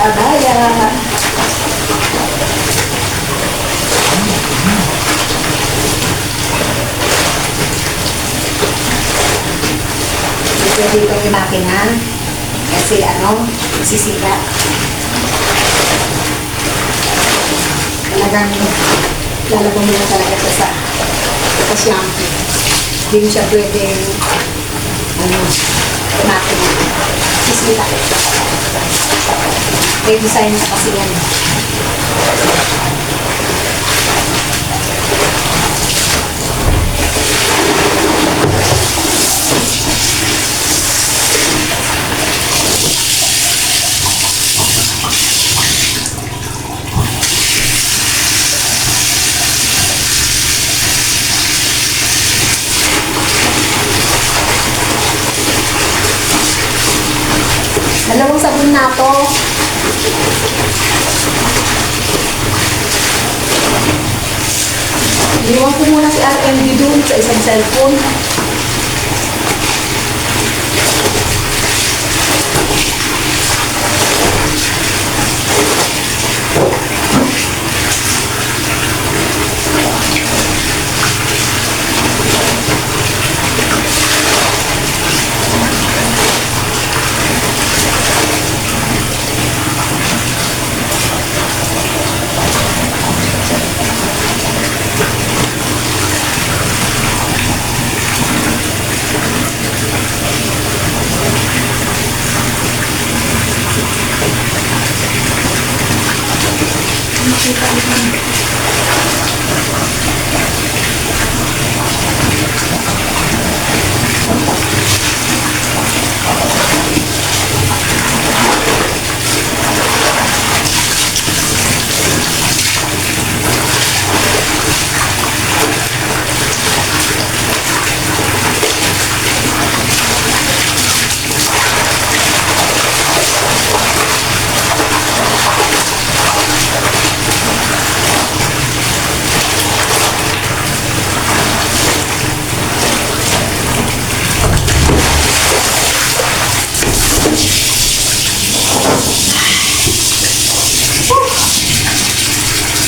Abaya. Pwede itong makina kasi sisira. Talagang lalagyan mo na talaga ito sa shampoo. Hindi mo siya pwedeng makina. Sisira. May design na kasi yan. Dalawang sabon na to. Iwan ko muna si RMD dun sa isang cellphone.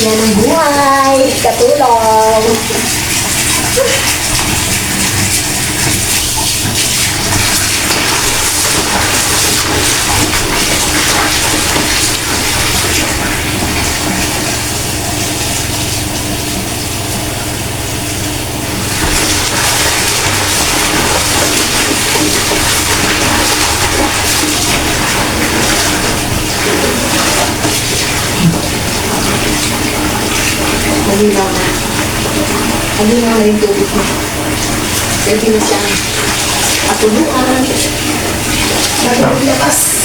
Yan ang buhay, katulong. Malinaw na. Malinaw na yung tubig mo. Pwede na siyang atuluan. Bago maglabas.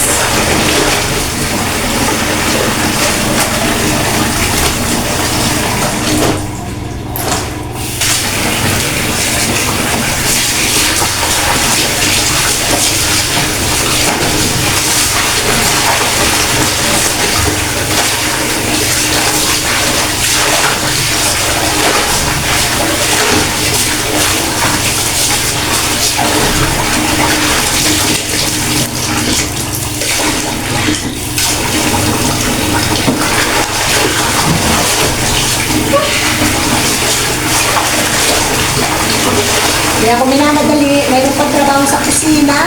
Kaya ako minamadali, mayroon pang trabaho sa kusina.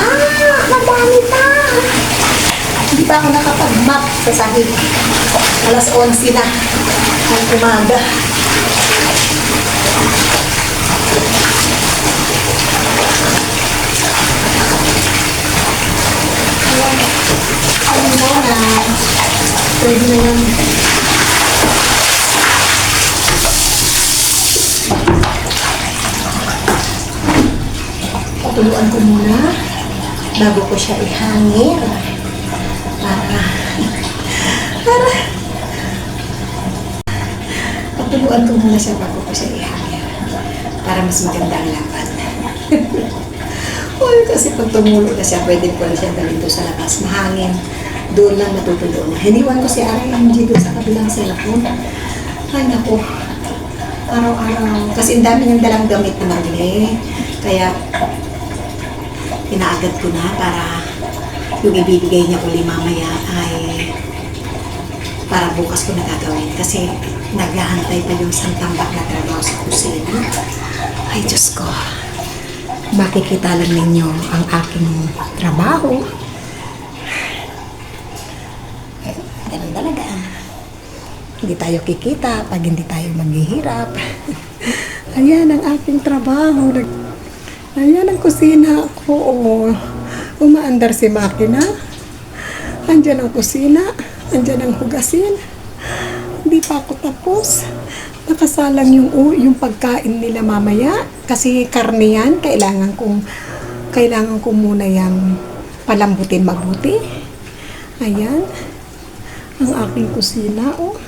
Madami pa. Hindi pa ako nakapag-map sa sahig. Alas 11 na ng umaga. Ayun na. Pwede na yan. Tuluan ko muna bago ko siya ihangin para patuluan ko muna siya bago ko siya ihangin para mas maganda ang laban. Uy, kasi pag tumulo na siya, pwede ko na siya dalhin sa labas, mahangin, doon lang matutulo na. Hiniwan ko si RMG doon sa kabilang cellphone. Ay naku, araw-araw kasi ang dami niyang dalang gamit na marami, kaya pinaagad ko na para yung ibibigay niya uli mamaya ay para bukas ko na gagawin kasi naghahantay pa yung isang tambak na trabaho sa kusina. Ay, Diyos ko. Makikita lang ninyo ang aking trabaho. Ganun talaga. Hindi tayo kikita pag hindi tayo maghihirap. Ayan ang aking trabaho. Ayan ang kusina ko. Oh. Umaandar si makina. Andyan ang kusina. Andyan ang hugasin. Hindi pa ako tapos. Nakasalang yung pagkain nila mamaya. Kasi karne yan. Kailangan kong muna yung palambutin mabuti. Ayan. Ang aking kusina. Oh.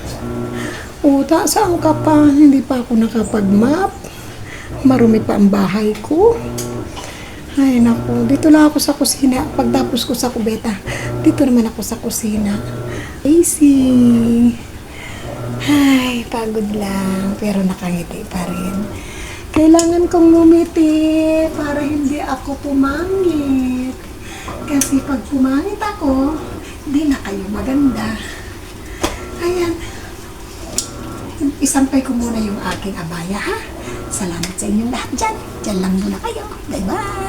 Saan ka pa? Hindi pa ako nakapag-map. Marumi pa ang bahay ko. Ay, naku. Dito lang ako sa kusina. Pagtapos ko sa kubeta, dito naman ako sa kusina. Easy. Ay, pagod lang. Pero nakangiti pa rin. Kailangan kong lumiti para hindi ako pumangit. Kasi pag pumangit ako, hindi na kayo maganda. Ayan. Isampay ko muna yung aking abaya, ha? Salamat sa inyong lahat dyan. Dyan lang muna kayo. Bye-bye!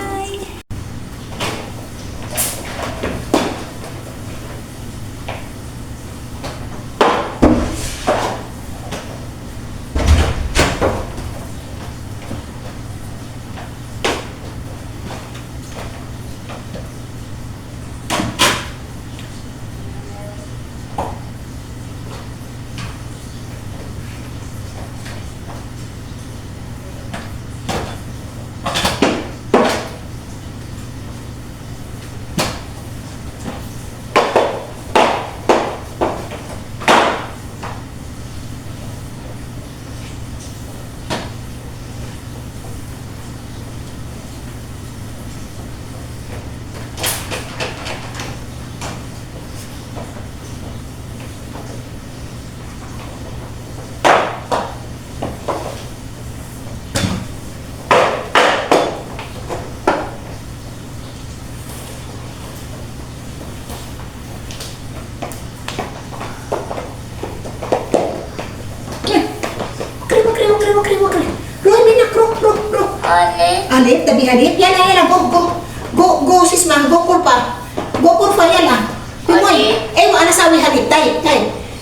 Halip, tabi halip. Yan na, go, sis ma, go kurpa. Go kurpa, yan na. Pimoy, ana sawi halip, tay.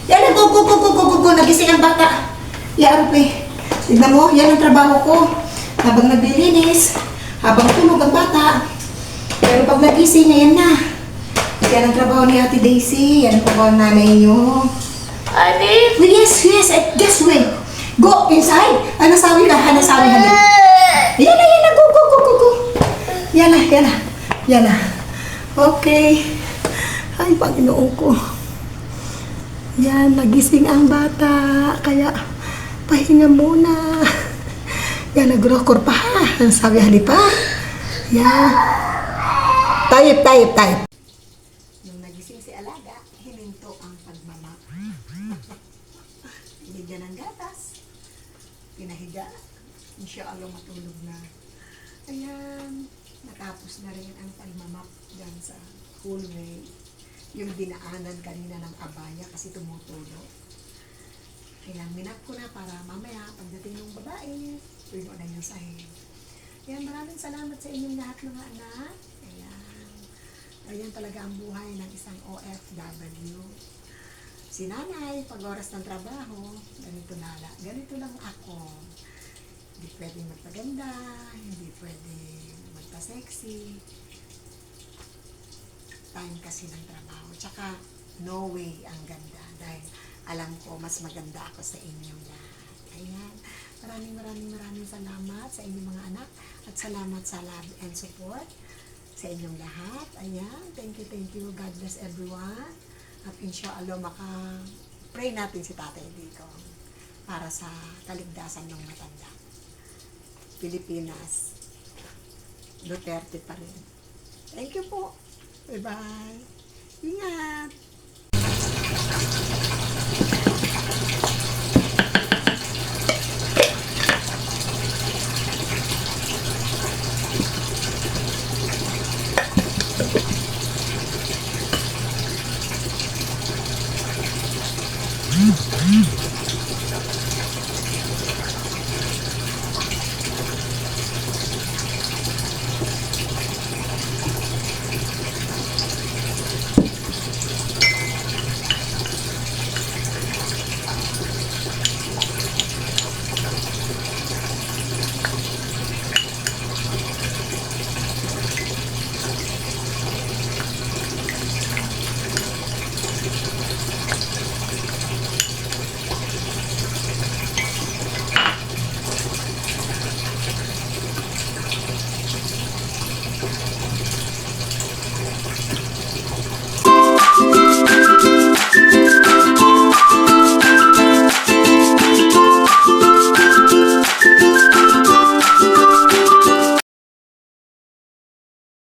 Yan na, go, nagising ang bata. Yan, tignan mo, yan ang trabaho ko. Habang naglilinis, habang tulog ang bata. Pero pag nagising, ayan na. Yan ang trabaho ni Ate Daisy, yan ang trabaho ng nanay niyo. Halip? Yes, this way. Go inside. Ana sawi halip. Yan na, go. Yan na. Okay. Ay, Panginoon ko. Yan, nagising ang bata. Kaya, pahinga muna. Yan, nag-rocker pa ha. Sabi halipa. Yan. Tayip. Nung nagising si Alaga, hininto ang pagmama. Binigyan ng gatas. Pinahiga. Insya-Allah matulog na. Ayan, natapos na rin ang pagmamap dyan sa hallway. Yung dinaanan kanina ng abaya kasi tumutulog. Kaya minap ko na para mamaya pagdating ng babae, puno na yung sahig. Ayan, maraming salamat sa inyong lahat mga anak. Ayan talaga ang buhay ng isang OFW. Si nanay, pag oras ng trabaho, ganito lang ako. Hindi pwedeng magpaganda, hindi pwedeng magpa-sexy. Time kasi ng trabaho. Tsaka, no way ang ganda. Dahil alam ko, mas maganda ako sa inyong lahat. Ayan. Maraming salamat sa inyong mga anak. At salamat sa love and support sa inyong lahat. Ayan. Thank you. God bless everyone. At inshallah, maka-pray natin si Tatay Dico para sa kaligtasan ng matanda. Pilipinas, Duterte pa rin. Thank you po. Bye-bye. Ingat!